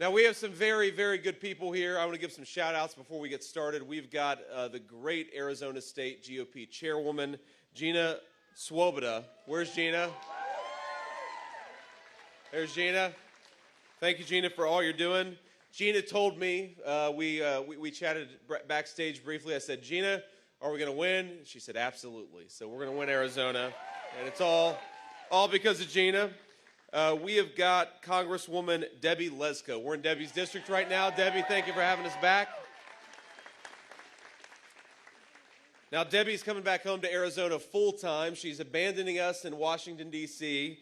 Now, we have some very, very good people here. I want to give some shout-outs before we get started. We've got the great Arizona State GOP chairwoman, Gina Swoboda. Where's Gina? There's Gina. Thank you, Gina, for all you're doing. Gina told me, we chatted backstage briefly. I said, Gina, are we going to win? She said, absolutely. So we're going to win Arizona, and it's all because of Gina. We have got Congresswoman Debbie Lesko. We're in Debbie's district right now. Debbie, thank you for having us back. Now, Debbie's coming back home to Arizona full-time. She's abandoning us in Washington, D.C.,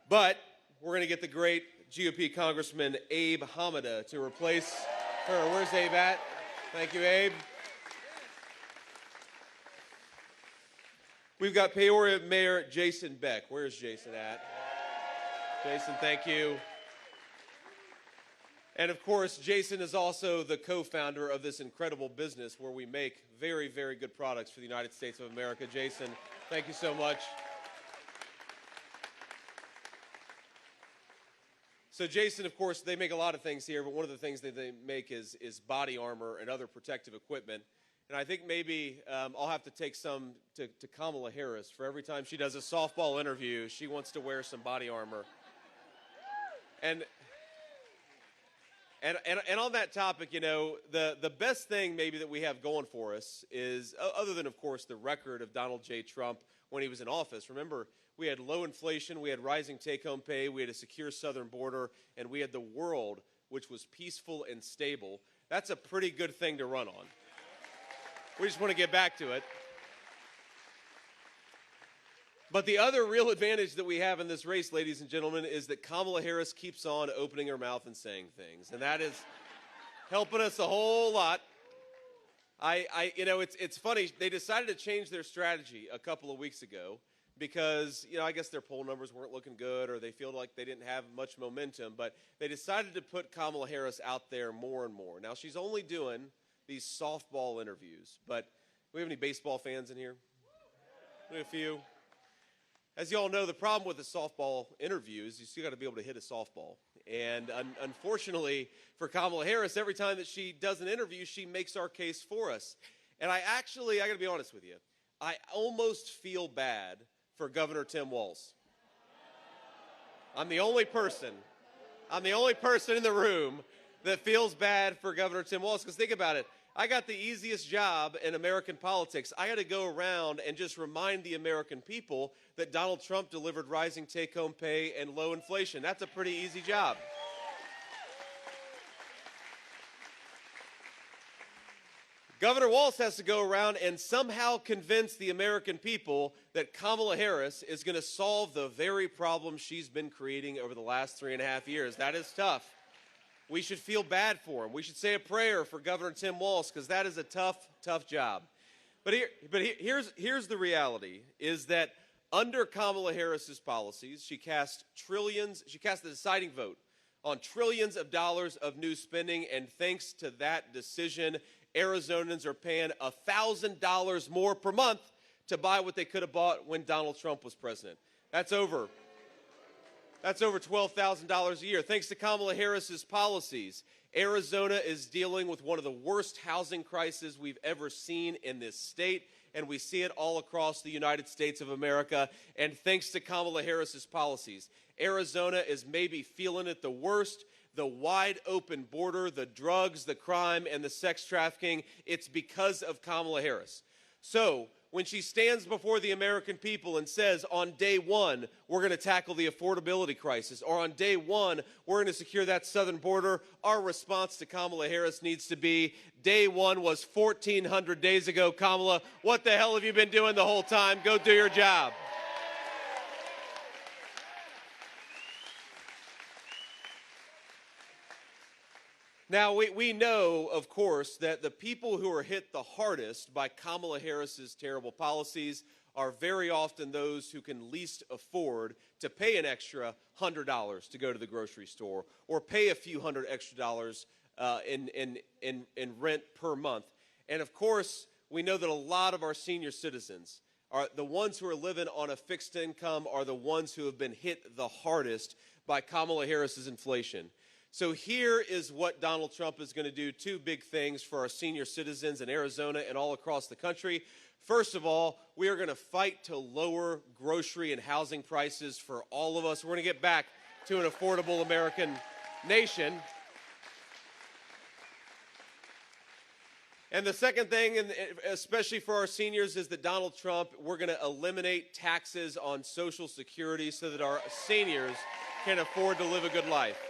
but we're going to get the great GOP Congressman Abe Hamada to replace her. Where's Abe at? Thank you, Abe. We've got Peoria Mayor Jason Beck. Where's Jason at? Jason, thank you. And of course, Jason is also the co-founder of this incredible business where we make very, very good products for the United States of America. Jason, thank you so much. So Jason, of course, they make a lot of things here, but one of the things that they make is body armor and other protective equipment. And I think maybe I'll have to take some to Kamala Harris. For every time she does a softball interview, she wants to wear some body armor. And on that topic, you know, the best thing maybe that we have going for us is, other than, of course, the record of Donald J. Trump when he was in office. Remember, we had low inflation, we had rising take-home pay, we had a secure southern border, and we had the world, which was peaceful and stable. That's a pretty good thing to run on. We just want to get back to it. But the other real advantage that we have in this race, ladies and gentlemen, is that Kamala Harris keeps on opening her mouth and saying things. And that is helping us a whole lot. You know, it's funny. They decided to change their strategy a couple of weeks ago because, you know, I guess their poll numbers weren't looking good or they feel like they didn't have much momentum. But they decided to put Kamala Harris out there more and more. Now, she's only doing these softball interviews. But do we have any baseball fans in here? We have a few. As you all know, the problem with the softball interviews, you still got to be able to hit a softball. And unfortunately for Kamala Harris, every time that she does an interview, she makes our case for us. And I got to be honest with you, I almost feel bad for Governor Tim Walz. I'm the only person in the room that feels bad for Governor Tim Walz, because think about it. I got the easiest job in American politics. I got to go around and just remind the American people that Donald Trump delivered rising take-home pay and low inflation. That's a pretty easy job. Governor Walz has to go around and somehow convince the American people that Kamala Harris is going to solve the very problem she's been creating over the last 3.5 years. That is tough. We should feel bad for him. We should say a prayer for Governor Tim Walz, because that is a tough, tough job. But here's the reality, is that under Kamala Harris's policies, she cast the deciding vote on trillions of dollars of new spending, and thanks to that decision, Arizonans are paying $1,000 more per month to buy what they could have bought when Donald Trump was president. That's over $12,000 a year. Thanks to Kamala Harris's policies, Arizona is dealing with one of the worst housing crises we've ever seen in this state, and we see it all across the United States of America. And thanks to Kamala Harris's policies, Arizona is maybe feeling it the worst. The wide open border, the drugs, the crime, and the sex trafficking, it's because of Kamala Harris. So when she stands before the American people and says, on day one, we're going to tackle the affordability crisis, or on day one, we're going to secure that southern border, our response to Kamala Harris needs to be, day one was 1,400 days ago. Kamala, what the hell have you been doing the whole time? Go do your job. Now, we know, of course, that the people who are hit the hardest by Kamala Harris's terrible policies are very often those who can least afford to pay an extra $100 to go to the grocery store or pay a few hundred extra dollars in rent per month. And, of course, we know that a lot of our senior citizens, are the ones who are living on a fixed income, are the ones who have been hit the hardest by Kamala Harris's inflation. So here is what Donald Trump is going to do. Two big things for our senior citizens in Arizona and all across the country. First of all, we are going to fight to lower grocery and housing prices for all of us. We're going to get back to an affordable American nation. And the second thing, and especially for our seniors, is that Donald Trump, we're going to eliminate taxes on Social Security so that our seniors can afford to live a good life.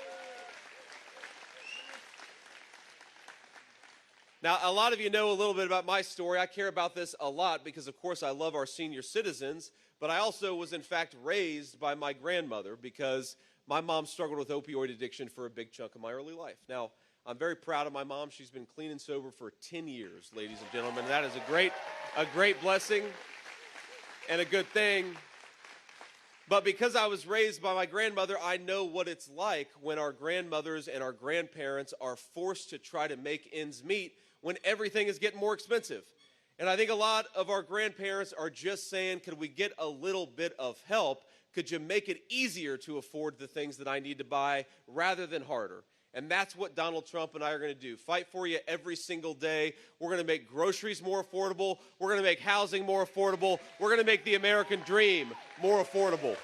Now, a lot of you know a little bit about my story. I care about this a lot because, of course, I love our senior citizens, but I also was, in fact, raised by my grandmother because my mom struggled with opioid addiction for a big chunk of my early life. Now, I'm very proud of my mom. She's been clean and sober for 10 years, ladies and gentlemen. That is a great blessing and a good thing. But because I was raised by my grandmother, I know what it's like when our grandmothers and our grandparents are forced to try to make ends meet when everything is getting more expensive. And I think a lot of our grandparents are just saying, could we get a little bit of help? Could you make it easier to afford the things that I need to buy rather than harder? And that's what Donald Trump and I are going to do. Fight for you every single day. We're going to make groceries more affordable. We're going to make housing more affordable. We're going to make the American dream more affordable.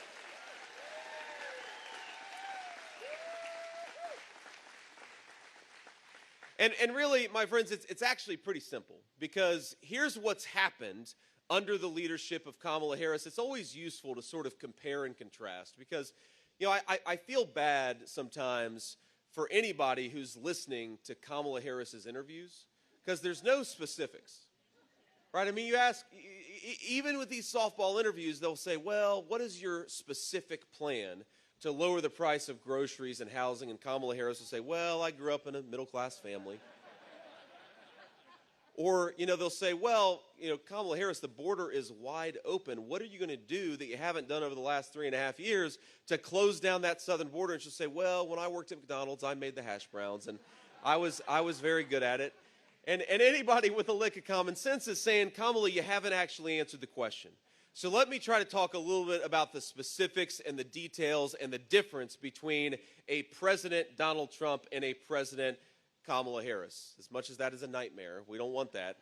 And really, my friends, it's actually pretty simple because here's what's happened under the leadership of Kamala Harris. It's always useful to sort of compare and contrast because, you know, I feel bad sometimes for anybody who's listening to Kamala Harris's interviews because there's no specifics, right? I mean, you ask, even with these softball interviews, they'll say, well, what is your specific plan to lower the price of groceries and housing? And Kamala Harris will say, well, I grew up in a middle-class family. Or, you know, they'll say, well, you know, Kamala Harris, the border is wide open. What are you going to do that you haven't done over the last 3.5 years to close down that southern border? And she'll say, well, when I worked at McDonald's, I made the hash browns, and I was very good at it. And anybody with a lick of common sense is saying, Kamala, you haven't actually answered the question. So let me try to talk a little bit about the specifics and the details and the difference between a President Donald Trump and a President Kamala Harris. As much as that is a nightmare, we don't want that,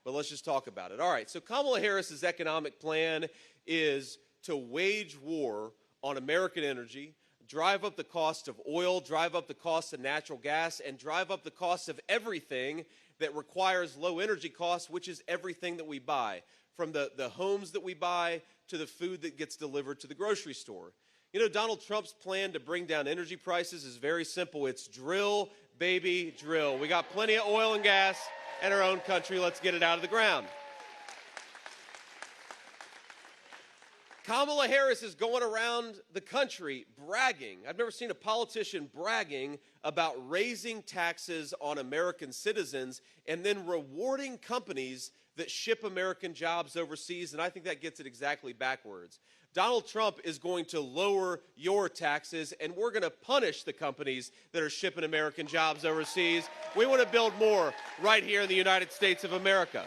but let's just talk about it. All right, so Kamala Harris's economic plan is to wage war on American energy, drive up the cost of oil, drive up the cost of natural gas, and drive up the cost of everything that requires low energy costs, which is everything that we buy, from the homes that we buy to the food that gets delivered to the grocery store. You know, Donald Trump's plan to bring down energy prices is very simple. It's drill, baby, drill. We got plenty of oil and gas in our own country. Let's get it out of the ground. Kamala Harris is going around the country bragging. I've never seen a politician bragging about raising taxes on American citizens and then rewarding companies that ship American jobs overseas, and I think that gets it exactly backwards. Donald Trump is going to lower your taxes, and we're going to punish the companies that are shipping American jobs overseas. We want to build more right here in the United States of America.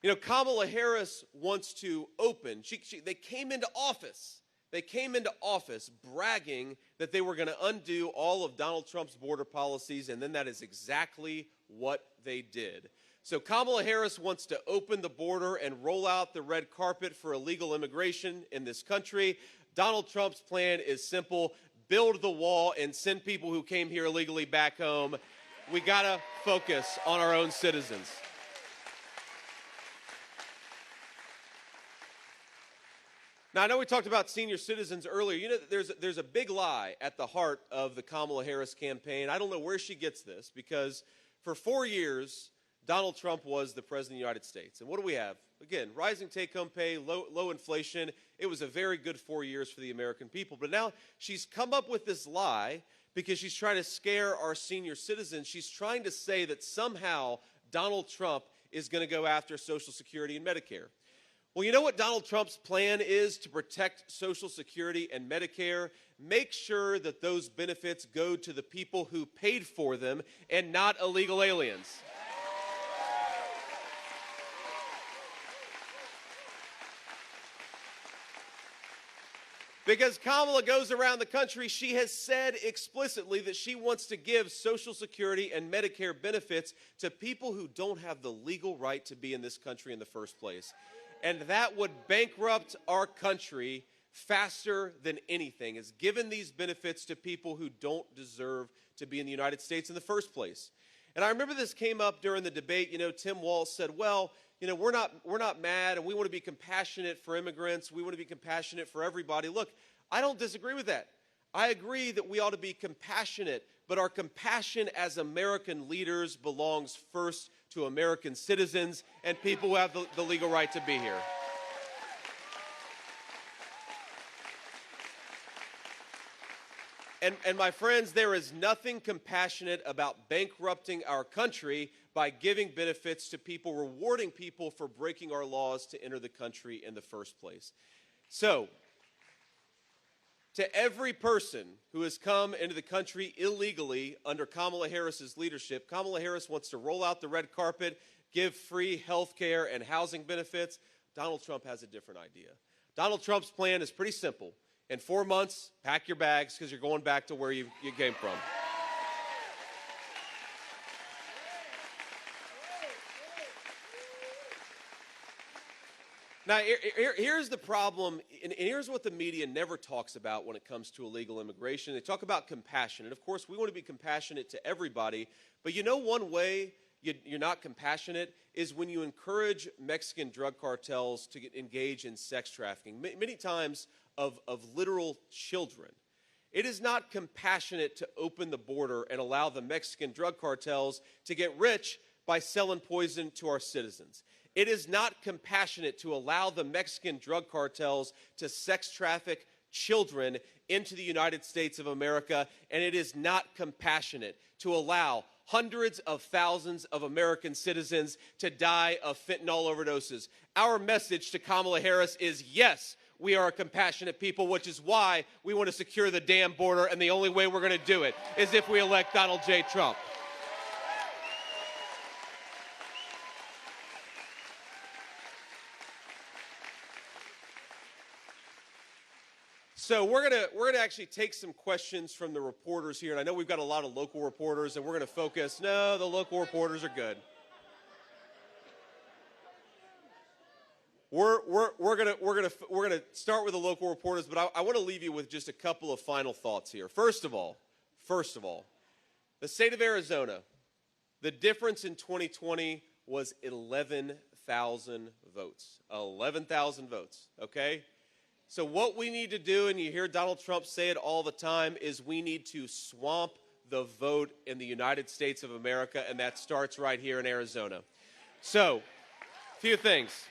You know, Kamala Harris wants to open. They came into office. They came into office bragging that they were going to undo all of Donald Trump's border policies, and then that is exactly what they did. So Kamala Harris wants to open the border and roll out the red carpet for illegal immigration in this country. Donald Trump's plan is simple: build the wall and send people who came here illegally back home. We got to focus on our own citizens. Now, I know we talked about senior citizens earlier. You know, there's a big lie at the heart of the Kamala Harris campaign. I don't know where she gets this, because for 4 years, Donald Trump was the president of the United States. And what do we have? Again, rising take-home pay, low inflation. It was a very good 4 years for the American people. But now she's come up with this lie because she's trying to scare our senior citizens. She's trying to say that somehow Donald Trump is going to go after Social Security and Medicare. Well, you know what Donald Trump's plan is to protect Social Security and Medicare? Make sure that those benefits go to the people who paid for them and not illegal aliens. Because Kamala goes around the country, she has said explicitly that she wants to give Social Security and Medicare benefits to people who don't have the legal right to be in this country in the first place. And that would bankrupt our country faster than anything, is giving these benefits to people who don't deserve to be in the United States in the first place. And I remember this came up during the debate. Tim Walz said, well, we're not mad, and we want to be compassionate for immigrants. We want to be compassionate for everybody. Look, I don't disagree with that. I agree that we ought to be compassionate, but our compassion as American leaders belongs first to American citizens and people who have the legal right to be here. And my friends, there is nothing compassionate about bankrupting our country by giving benefits to people, rewarding people for breaking our laws to enter the country in the first place. So, to every person who has come into the country illegally under Kamala Harris's leadership, Kamala Harris wants to roll out the red carpet, give free health care and housing benefits. Donald Trump has a different idea. Donald Trump's plan is pretty simple. In 4 months, pack your bags because you're going back to where you came from. Now, here's the problem, and here's what the media never talks about when it comes to illegal immigration. They talk about compassion, and of course, we want to be compassionate to everybody, but one way you're not compassionate is when you encourage Mexican drug cartels to engage in sex trafficking, many times of literal children. It is not compassionate to open the border and allow the Mexican drug cartels to get rich by selling poison to our citizens. It is not compassionate to allow the Mexican drug cartels to sex traffic children into the United States of America, and it is not compassionate to allow hundreds of thousands of American citizens to die of fentanyl overdoses. Our message to Kamala Harris is yes, we are a compassionate people, which is why we want to secure the damn border, and the only way we're going to do it is if we elect Donald J. Trump. So we're gonna actually take some questions from the reporters here, and I know we've got a lot of local reporters, and we're gonna focus. No, the local reporters are good. We're gonna start with the local reporters, but I want to leave you with just a couple of final thoughts here. First of all, the state of Arizona, the difference in 2020 was 11,000 votes. 11,000 votes. Okay. So what we need to do, and you hear Donald Trump say it all the time, is we need to swamp the vote in the United States of America, and that starts right here in Arizona. So, a few things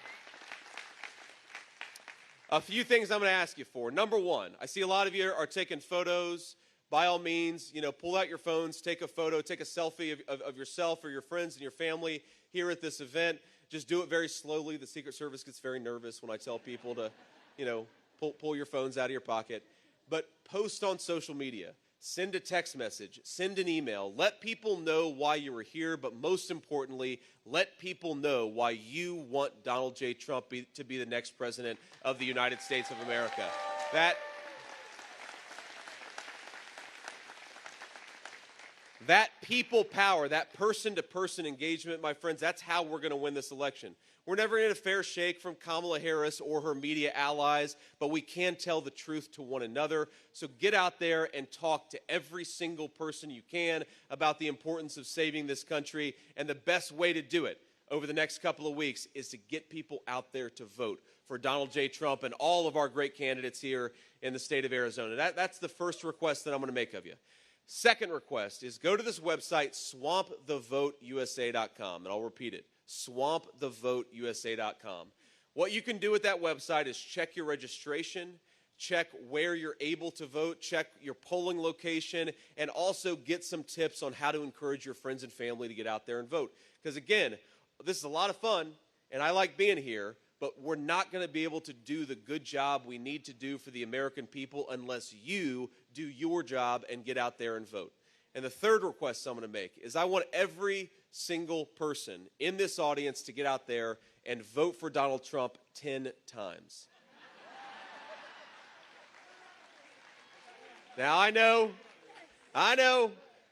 I'm going to ask you for. Number one, I see a lot of you are taking photos. By all means, pull out your phones, take a photo, take a selfie of yourself or your friends and your family here at this event. Just do it very slowly. The Secret Service gets very nervous when I tell people to, pull your phones out of your pocket, but post on social media, send a text message, send an email, let people know why you were here, but most importantly, let people know why you want Donald J. Trump to be the next president of the United States of America. That people power, that person-to-person engagement, my friends, that's how we're going to win this election. We're never going to get a fair shake from Kamala Harris or her media allies, but we can tell the truth to one another. So get out there and talk to every single person you can about the importance of saving this country. And the best way to do it over the next couple of weeks is to get people out there to vote for Donald J. Trump and all of our great candidates here in the state of Arizona. That's the first request that I'm going to make of you. Second request is go to this website, swampthevoteusa.com, and I'll repeat it, swampthevoteusa.com. What you can do with that website is check your registration, check where you're able to vote, check your polling location, and also get some tips on how to encourage your friends and family to get out there and vote. Because again, this is a lot of fun, and I like being here, but we're not going to be able to do the good job we need to do for the American people unless you do your job and get out there and vote. And the third request I'm going to make is I want every single person in this audience to get out there and vote for Donald Trump 10 times. Now, I know,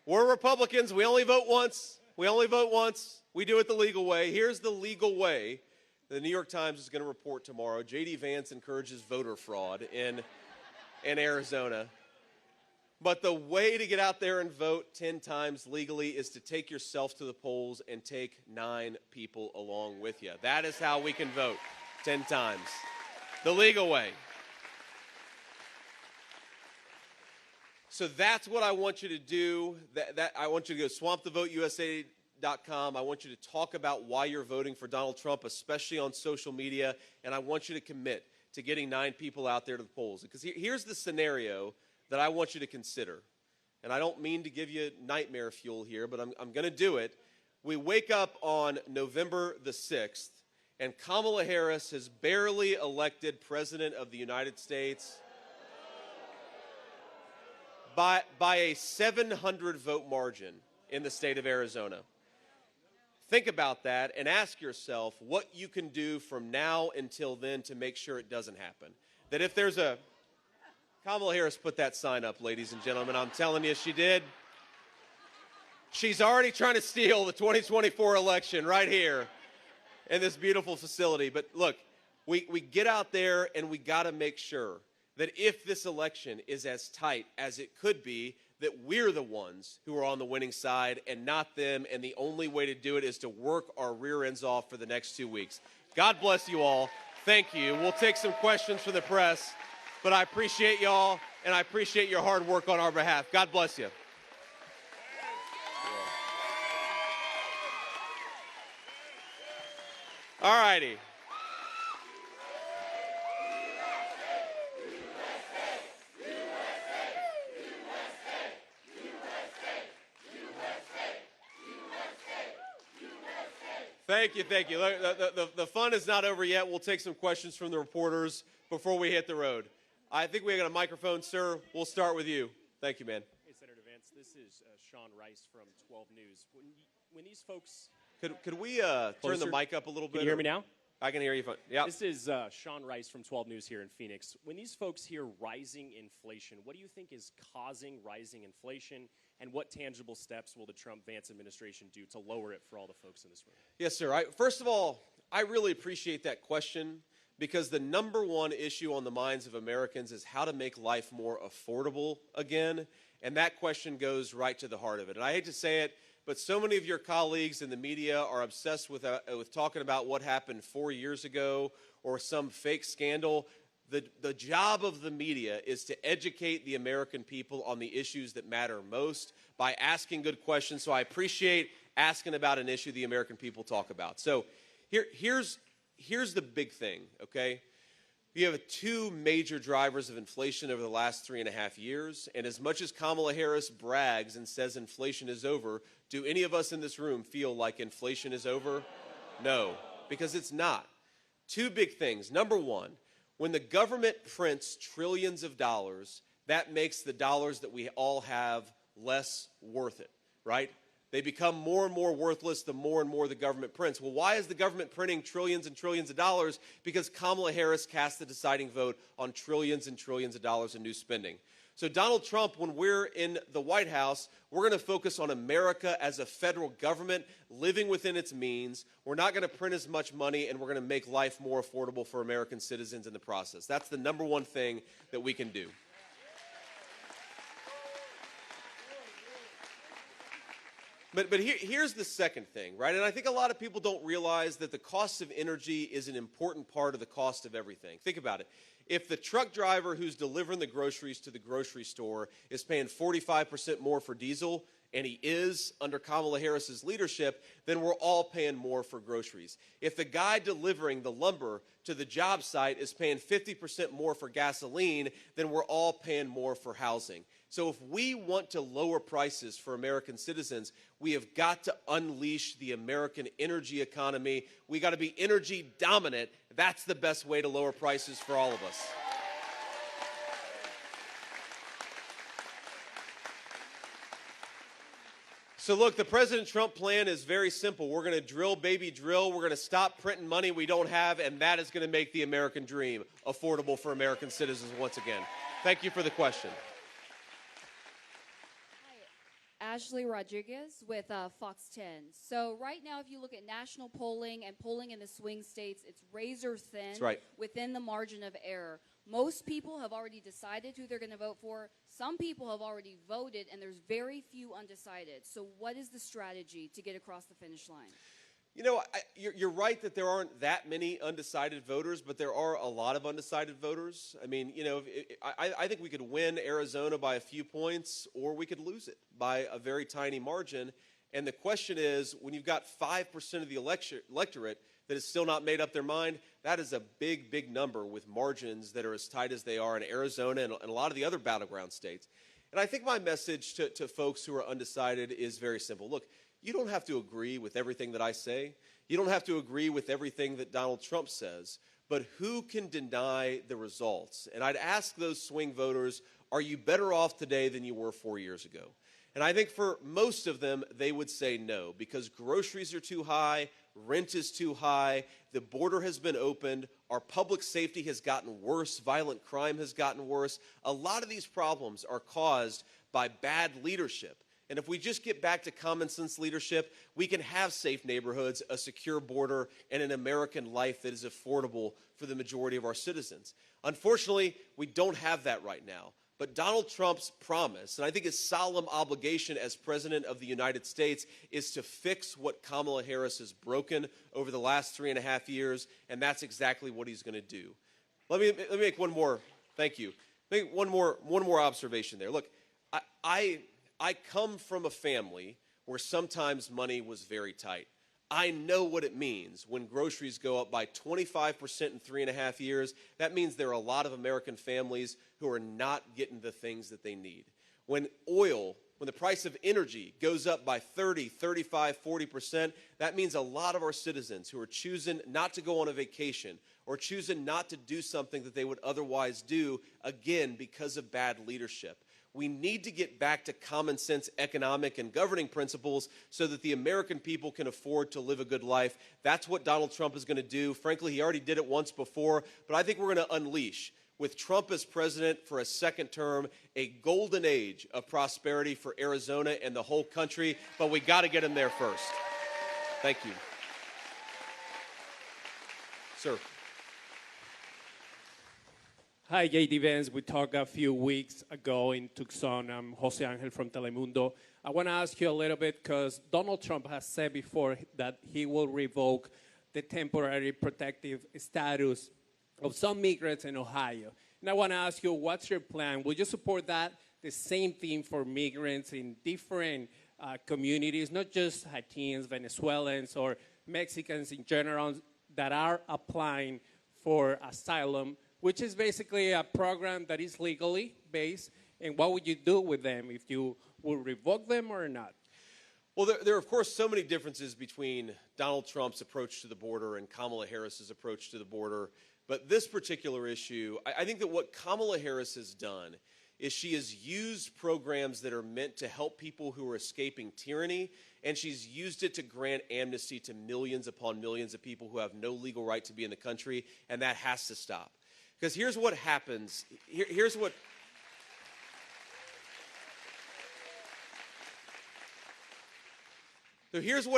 we're Republicans. We only vote once. We do it the legal way. Here's the legal way. The New York Times is going to report tomorrow. J.D. Vance encourages voter fraud in Arizona. But the way to get out there and vote 10 times legally is to take yourself to the polls and take 9 people along with you. That is how we can vote 10 times. The legal way. So that's what I want you to do. I want you to go swampthevoteusa.com. I want you to talk about why you're voting for Donald Trump, especially on social media. And I want you to commit to getting 9 people out there to the polls. Because here's the scenario that I want you to consider. And I don't mean to give you nightmare fuel here, but I'm going to do it. We wake up on November the 6th, and Kamala Harris has barely elected President of the United States by a 700-vote margin in the state of Arizona. Think about that and ask yourself what you can do from now until then to make sure it doesn't happen. That if there's a... Kamala Harris put that sign up, ladies and gentlemen. I'm telling you, she did. She's already trying to steal the 2024 election right here in this beautiful facility. But look, we get out there and we got to make sure that if this election is as tight as it could be, that we're the ones who are on the winning side and not them, and the only way to do it is to work our rear ends off for the next 2 weeks. God bless you all. Thank you. We'll take some questions from the press, but I appreciate y'all, and I appreciate your hard work on our behalf. God bless you. All righty. Thank you. The fun is not over yet. We'll take some questions from the reporters before we hit the road. I think we got a microphone, sir. We'll start with you. Thank you, man. Hey, Senator Vance. This is Sean Rice from 12 News. When these folks... Could we turn the mic up a little bit? Can you hear me now? I can hear you fine. Yeah. This is Sean Rice from 12 News here in Phoenix. When these folks hear rising inflation, what do you think is causing rising inflation, and what tangible steps will the Trump-Vance administration do to lower it for all the folks in this room? Yes, sir. First of all, I really appreciate that question, because the number one issue on the minds of Americans is how to make life more affordable again, and that question goes right to the heart of it. And I hate to say it, but so many of your colleagues in the media are obsessed with talking about what happened 4 years ago or some fake scandal. The job of the media is to educate the American people on the issues that matter most by asking good questions. So I appreciate asking about an issue the American people talk about. So here's the big thing, okay? You have 2 major drivers of inflation over the last 3.5 years. And as much as Kamala Harris brags and says inflation is over, do any of us in this room feel like inflation is over? No, because it's not. 2 big things. Number one, when the government prints trillions of dollars, that makes the dollars that we all have less worth it, right? They become more and more worthless the more and more the government prints. Well, why is the government printing trillions and trillions of dollars? Because Kamala Harris cast the deciding vote on trillions and trillions of dollars in new spending. So Donald Trump, when we're in the White House, we're going to focus on America as a federal government living within its means. We're not going to print as much money, and we're going to make life more affordable for American citizens in the process. That's the number one thing that we can do. But here's the second thing, right? And I think a lot of people don't realize that the cost of energy is an important part of the cost of everything. Think about it. If the truck driver who's delivering the groceries to the grocery store is paying 45% more for diesel, and he is under Kamala Harris's leadership, then we're all paying more for groceries. If the guy delivering the lumber to the job site is paying 50% more for gasoline, then we're all paying more for housing. So if we want to lower prices for American citizens, we have got to unleash the American energy economy. We got to be energy dominant. That's the best way to lower prices for all of us. So look, the President Trump plan is very simple. We're going to drill, baby, drill. We're going to stop printing money we don't have, and that is going to make the American dream affordable for American citizens once again. Thank you for the question. Ashley Rodriguez with Fox 10. So right now, if you look at national polling and polling in the swing states, it's razor thin. That's right. Within the margin of error. Most people have already decided who they're going to vote for. Some people have already voted, and there's very few undecided. So what is the strategy to get across the finish line? You know, you're right that there aren't that many undecided voters, but there are a lot of undecided voters. I mean, you know, I think we could win Arizona by a few points, or we could lose it by a very tiny margin. And the question is, when you've got 5% of the electorate that has still not made up their mind, that is a big, big number with margins that are as tight as they are in Arizona and a lot of the other battleground states. And I think my message to folks who are undecided is very simple. Look, you don't have to agree with everything that I say. You don't have to agree with everything that Donald Trump says. But who can deny the results? And I'd ask those swing voters, are you better off today than you were 4 years ago? And I think for most of them, they would say no, because groceries are too high, rent is too high, the border has been opened, our public safety has gotten worse, violent crime has gotten worse. A lot of these problems are caused by bad leadership. And if we just get back to common sense leadership, we can have safe neighborhoods, a secure border, and an American life that is affordable for the majority of our citizens. Unfortunately, we don't have that right now. But Donald Trump's promise, and I think his solemn obligation as President of the United States, is to fix what Kamala Harris has broken over the last 3.5 years, and that's exactly what he's going to do. Let me make one more. Thank you. Make one more observation there. Look, I come from a family where sometimes money was very tight. I know what it means when groceries go up by 25% in 3.5 years. That means there are a lot of American families who are not getting the things that they need. When the price of energy goes up by 30, 35, 40%, that means a lot of our citizens who are choosing not to go on a vacation or choosing not to do something that they would otherwise do, again, because of bad leadership. We need to get back to common sense economic and governing principles so that the American people can afford to live a good life. That's what Donald Trump is going to do. Frankly, he already did it once before, but I think we're going to unleash, with Trump as president for a second term, a golden age of prosperity for Arizona and the whole country, but we got to get him there first. Thank you. Sir. Hi, J.D. Vance. We talked a few weeks ago in Tucson. I'm Jose Angel from Telemundo. I want to ask you a little bit because Donald Trump has said before that he will revoke the temporary protective status of some migrants in Ohio. And I want to ask you, what's your plan? Will you support that? The same thing for migrants in different communities, not just Haitians, Venezuelans, or Mexicans in general that are applying for asylum, which is basically a program that is legally based. And what would you do with them if you would revoke them or not? Well, there are, of course, so many differences between Donald Trump's approach to the border and Kamala Harris's approach to the border. But this particular issue, I think that what Kamala Harris has done is she has used programs that are meant to help people who are escaping tyranny, and she's used it to grant amnesty to millions upon millions of people who have no legal right to be in the country, and that has to stop. Because here's what happens. Here's what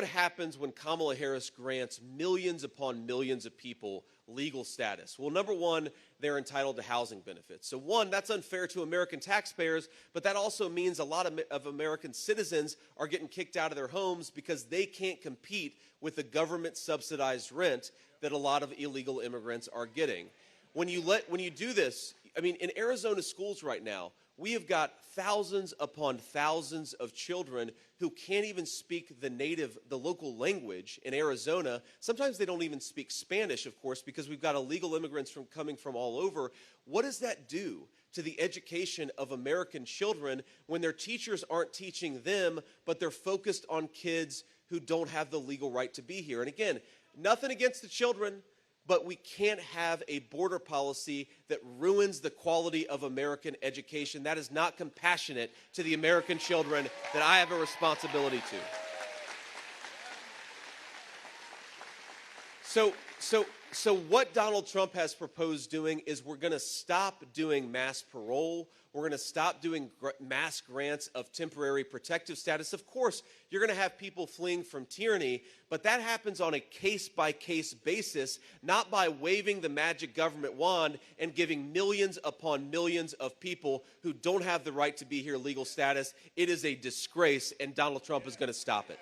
happens when Kamala Harris grants millions upon millions of people legal status. Well, number one, they're entitled to housing benefits. So one, that's unfair to American taxpayers, but that also means a lot of American citizens are getting kicked out of their homes because they can't compete with the government-subsidized rent that a lot of illegal immigrants are getting. When you do this, I mean, in Arizona schools right now, we have got thousands upon thousands of children who can't even speak the local language in Arizona. Sometimes they don't even speak Spanish, of course, because we've got illegal immigrants coming from all over. What does that do to the education of American children when their teachers aren't teaching them, but they're focused on kids who don't have the legal right to be here? And again, nothing against the children, but we can't have a border policy that ruins the quality of American education. That is not compassionate to the American children that I have a responsibility to. So what Donald Trump has proposed doing is we're going to stop doing mass parole. We're going to stop doing mass grants of temporary protective status. Of course, you're going to have people fleeing from tyranny, but that happens on a case-by-case basis, not by waving the magic government wand and giving millions upon millions of people who don't have the right to be here legal status. It is a disgrace, and Donald Trump is going to stop it.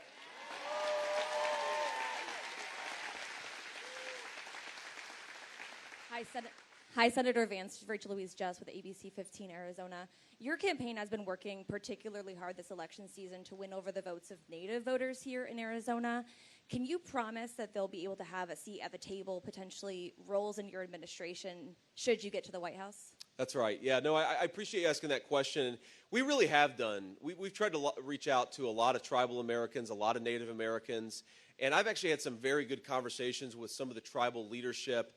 Hi, Senator Vance. Rachel Louise Jess with ABC 15 Arizona. Your campaign has been working particularly hard this election season to win over the votes of Native voters here in Arizona. Can you promise that they'll be able to have a seat at the table, potentially roles in your administration, should you get to the White House? That's right. Yeah, no, I appreciate you asking that question. We really have done. We've tried to reach out to a lot of tribal Americans, a lot of Native Americans, and I've actually had some very good conversations with some of the tribal leadership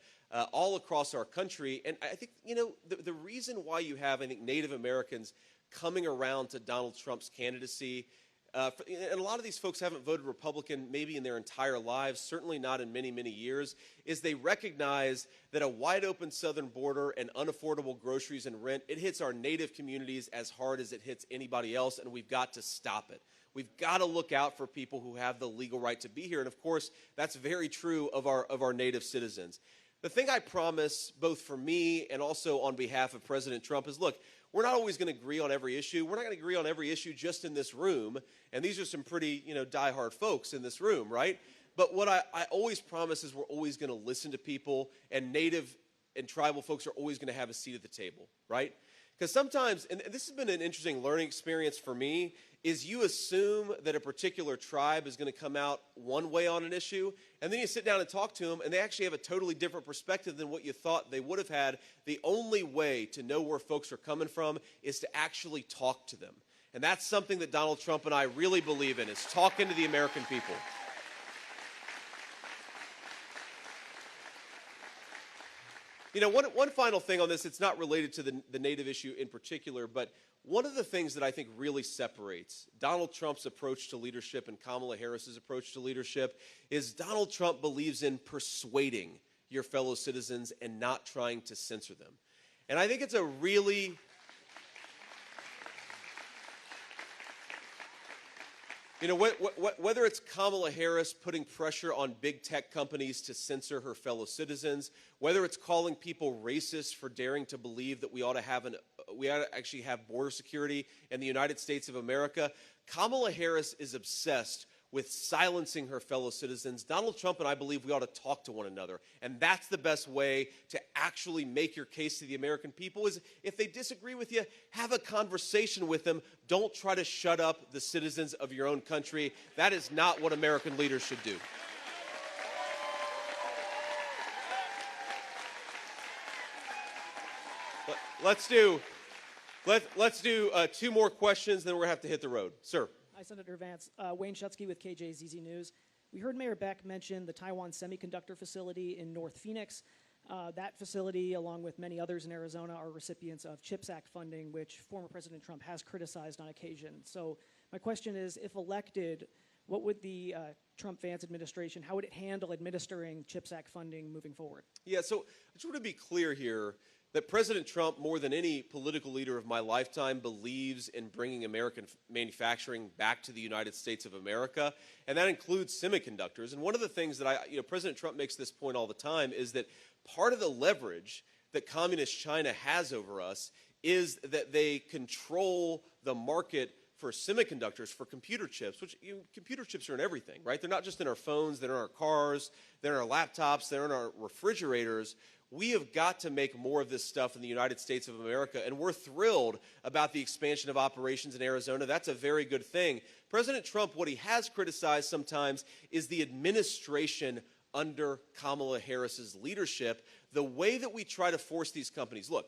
all across our country. And I think, you know, the reason why you have, I think, Native Americans coming around to Donald Trump's candidacy, and a lot of these folks haven't voted Republican maybe in their entire lives, certainly not in many, many years, is they recognize that a wide open southern border and unaffordable groceries and rent, it hits our Native communities as hard as it hits anybody else, and we've got to stop it. We've got to look out for people who have the legal right to be here. And of course, that's very true of our Native citizens. The thing I promise, both for me and also on behalf of President Trump, is look, we're not always going to agree on every issue. We're not going to agree on every issue just in this room. And these are some pretty, you know, diehard folks in this room, right? But what I always promise is we're always going to listen to people, and Native and tribal folks are always going to have a seat at the table, right? Because sometimes, and this has been an interesting learning experience for me, is you assume that a particular tribe is going to come out one way on an issue, and then you sit down and talk to them, and they actually have a totally different perspective than what you thought they would have had. The only way to know where folks are coming from is to actually talk to them. And that's something that Donald Trump and I really believe in, is talking to the American people. You know, one final thing on this, it's not related to the Native issue in particular, but one of the things that I think really separates Donald Trump's approach to leadership and Kamala Harris's approach to leadership is Donald Trump believes in persuading your fellow citizens and not trying to censor them. And I think it's a really... You know, whether it's Kamala Harris putting pressure on big tech companies to censor her fellow citizens, whether it's calling people racist for daring to believe that we ought to actually have border security in the United States of America, Kamala Harris is obsessed with silencing her fellow citizens. Donald Trump and I believe we ought to talk to one another. And that's the best way to actually make your case to the American people, is if they disagree with you, have a conversation with them. Don't try to shut up the citizens of your own country. That is not what American leaders should do. Let's do two more questions, then we're going to have to hit the road. Sir. Hi, Senator Vance. Wayne Shutsky with KJZZ News. We heard Mayor Beck mention the Taiwan semiconductor facility in North Phoenix. That facility, along with many others in Arizona, are recipients of CHIPS Act funding, which former President Trump has criticized on occasion. So my question is, if elected, what would the Trump-Vance administration, how would it handle administering CHIPS Act funding moving forward? Yeah, so I just want to be clear here that President Trump, more than any political leader of my lifetime, believes in bringing American manufacturing back to the United States of America, and that includes semiconductors. And one of the things that President Trump makes this point all the time is that part of the leverage that communist China has over us is that they control the market for semiconductors, for computer chips, which computer chips are in everything, right? They're not just in our phones, they're in our cars, they're in our laptops, they're in our refrigerators. We have got to make more of this stuff in the United States of America, and we're thrilled about the expansion of operations in Arizona. That's a very good thing. President Trump, what he has criticized sometimes is the administration under Kamala Harris's leadership, the way that we try to force these companies. Look,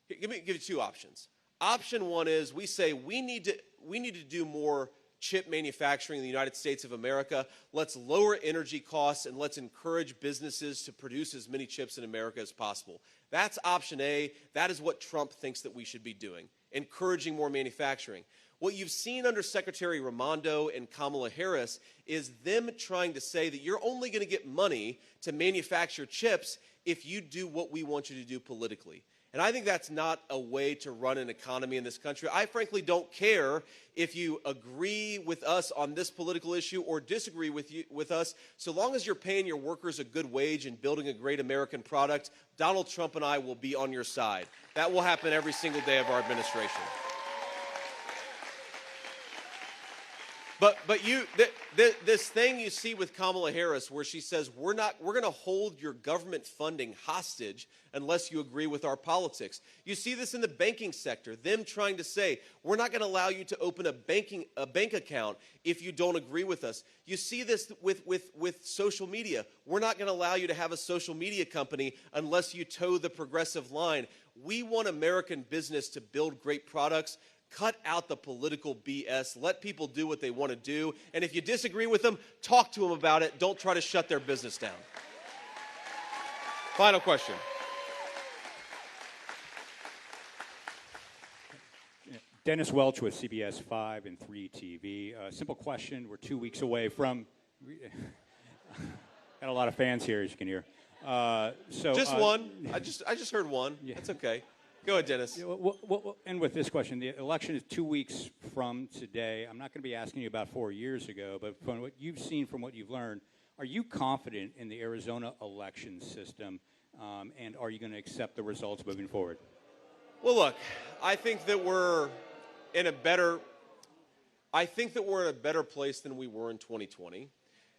give you two options. Option one is we say we need to do more chip manufacturing in the United States of America. Let's lower energy costs and let's encourage businesses to produce as many chips in America as possible. That's option A. That is what Trump thinks that we should be doing, encouraging more manufacturing. What you've seen under Secretary Raimondo and Kamala Harris is them trying to say that you're only going to get money to manufacture chips if you do what we want you to do politically. And I think that's not a way to run an economy in this country. I frankly don't care if you agree with us on this political issue or disagree with us. So long as you're paying your workers a good wage and building a great American product, Donald Trump and I will be on your side. That will happen every single day of our administration. But this thing you see with Kamala Harris where she says we're going to hold your government funding hostage unless you agree with our politics. You see this in the banking sector, them trying to say we're not going to allow you to open a bank account if you don't agree with us. You see this with social media. We're not going to allow you to have a social media company unless you toe the progressive line. We want American business to build great products. Cut out the political BS. Let people do what they want to do. And if you disagree with them, talk to them about it. Don't try to shut their business down. Final question. Dennis Welch with CBS 5 and 3 TV. Simple question. We're 2 weeks away from... Got a lot of fans here, as you can hear. Just one. I just heard one. Yeah. That's okay. Go ahead, Dennis. We'll end with this question. The election is 2 weeks from today. I'm not going to be asking you about 4 years ago, but from what you've seen, from what you've learned, are you confident in the Arizona election system, and are you going to accept the results moving forward? Well, look, I think that we're in a better place than we were in 2020.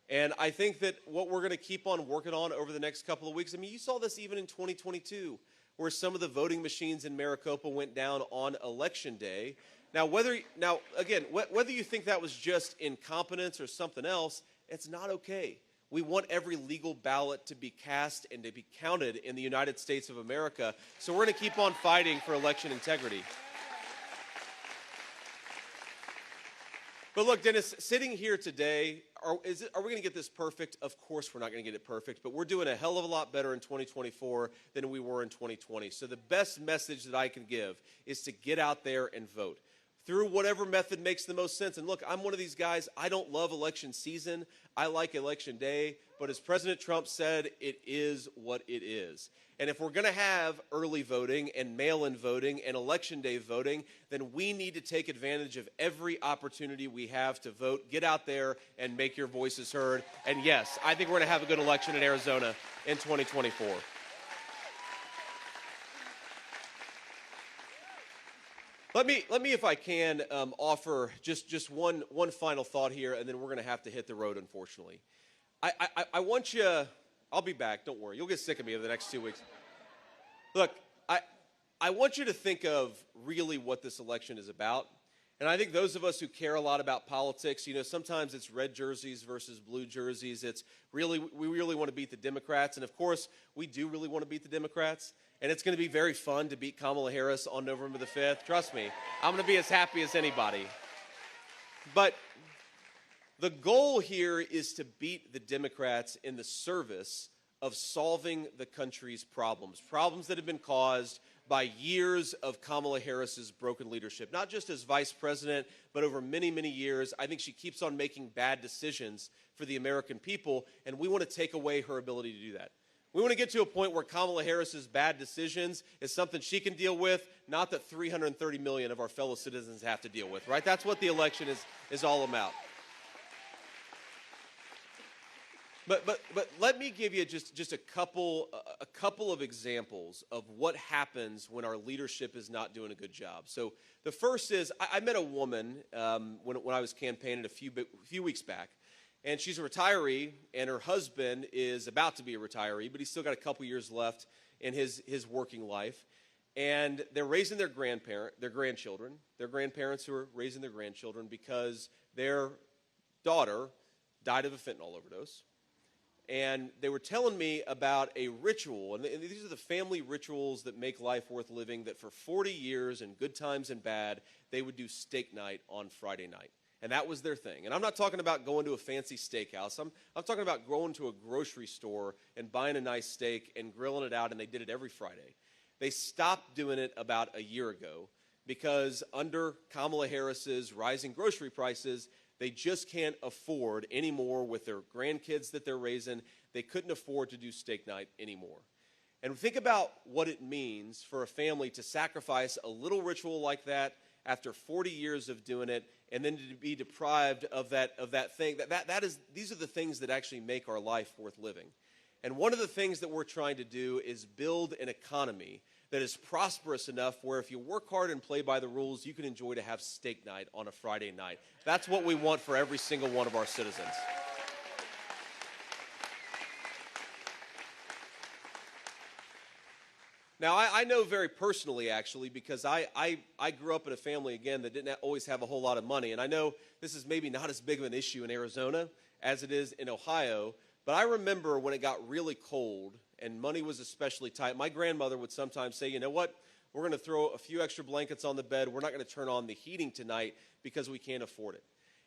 And I think that what we're going to keep on working on over the next couple of weeks, I mean, you saw this even in 2022, where some of the voting machines in Maricopa went down on Election Day. Now, whether you think that was just incompetence or something else, it's not okay. We want every legal ballot to be cast and to be counted in the United States of America, so we're going to keep on fighting for election integrity. But look, Dennis, sitting here today, are we going to get this perfect? Of course we're not going to get it perfect, but we're doing a hell of a lot better in 2024 than we were in 2020. So the best message that I can give is to get out there and vote through whatever method makes the most sense. And look, I'm one of these guys, I don't love election season. I like election day. But as President Trump said, it is what it is. And if we're going to have early voting and mail-in voting and election day voting, then we need to take advantage of every opportunity we have to vote. Get out there and make your voices heard. And yes, I think we're going to have a good election in Arizona in 2024. Let me, if I can, offer just one final thought here, and then we're going to have to hit the road, unfortunately. I want you. I'll be back. Don't worry. You'll get sick of me over the next 2 weeks. Look, I want you to think of really what this election is about. And I think those of us who care a lot about politics, sometimes it's red jerseys versus blue jerseys. We really want to beat the Democrats. And, of course, we do really want to beat the Democrats. And it's going to be very fun to beat Kamala Harris on November the 5th. Trust me, I'm going to be as happy as anybody. But the goal here is to beat the Democrats in the service of solving the country's problems that have been caused by years of Kamala Harris's broken leadership, not just as vice president, but over many, many years. I think she keeps on making bad decisions for the American people, and we want to take away her ability to do that. We want to get to a point where Kamala Harris's bad decisions is something she can deal with, not that 330 million of our fellow citizens have to deal with, right? That's what the election is all about. But let me give you just a couple of examples of what happens when our leadership is not doing a good job. So the first is I met a woman when I was campaigning a few weeks back, and she's a retiree, and her husband is about to be a retiree, but he's still got a couple years left in his working life. And they're raising their grandchildren, their grandparents who are raising their grandchildren because their daughter died of a fentanyl overdose. And they were telling me about a ritual, and these are the family rituals that make life worth living, that for 40 years, in good times and bad, they would do steak night on Friday night. And that was their thing. And I'm not talking about going to a fancy steakhouse. I'm talking about going to a grocery store and buying a nice steak and grilling it out, and they did it every Friday. They stopped doing it about a year ago because under Kamala Harris's rising grocery prices, they just can't afford anymore with their grandkids that they're raising. They couldn't afford to do steak night anymore. And think about what it means for a family to sacrifice a little ritual like that after 40 years of doing it, and then to be deprived of that thing. These are the things that actually make our life worth living. And one of the things that we're trying to do is build an economy that is prosperous enough where if you work hard and play by the rules, you can enjoy to have steak night on a Friday night. That's what we want for every single one of our citizens. Now, I know very personally, actually, because I grew up in a family, again, that didn't always have a whole lot of money. And I know this is maybe not as big of an issue in Arizona as it is in Ohio. But I remember when it got really cold and money was especially tight, my grandmother would sometimes say, you know what, we're going to throw a few extra blankets on the bed. We're not going to turn on the heating tonight because we can't afford it.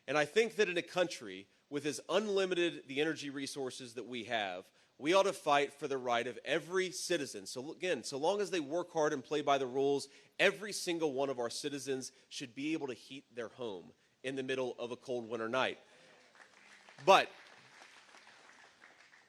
And I think that in a country with as unlimited the energy resources that we have, we ought to fight for the right of every citizen. So again, so long as they work hard and play by the rules, every single one of our citizens should be able to heat their home in the middle of a cold winter night. But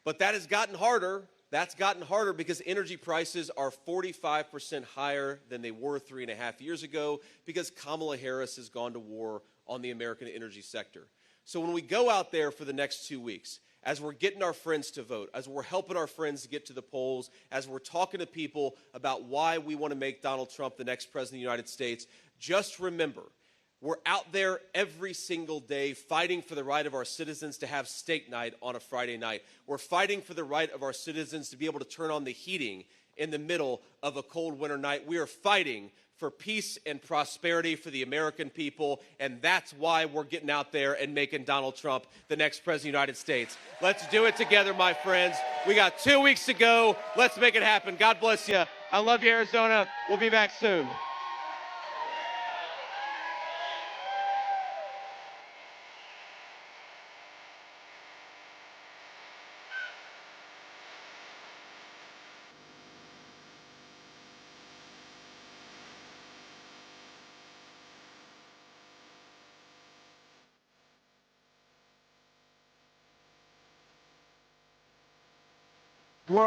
that has gotten harder. That's gotten harder because energy prices are 45% higher than they were 3.5 years ago because Kamala Harris has gone to war on the American energy sector. So when we go out there for the next 2 weeks, as we're getting our friends to vote, as we're helping our friends to get to the polls, as we're talking to people about why we want to make Donald Trump the next president of the United States, just remember, we're out there every single day fighting for the right of our citizens to have steak night on a Friday night. We're fighting for the right of our citizens to be able to turn on the heating in the middle of a cold winter night. We are fighting for peace and prosperity for the American people, and that's why we're getting out there and making Donald Trump the next president of the United States. Let's do it together, my friends. We got 2 weeks to go. Let's make it happen. God bless you. I love you, Arizona. We'll be back soon.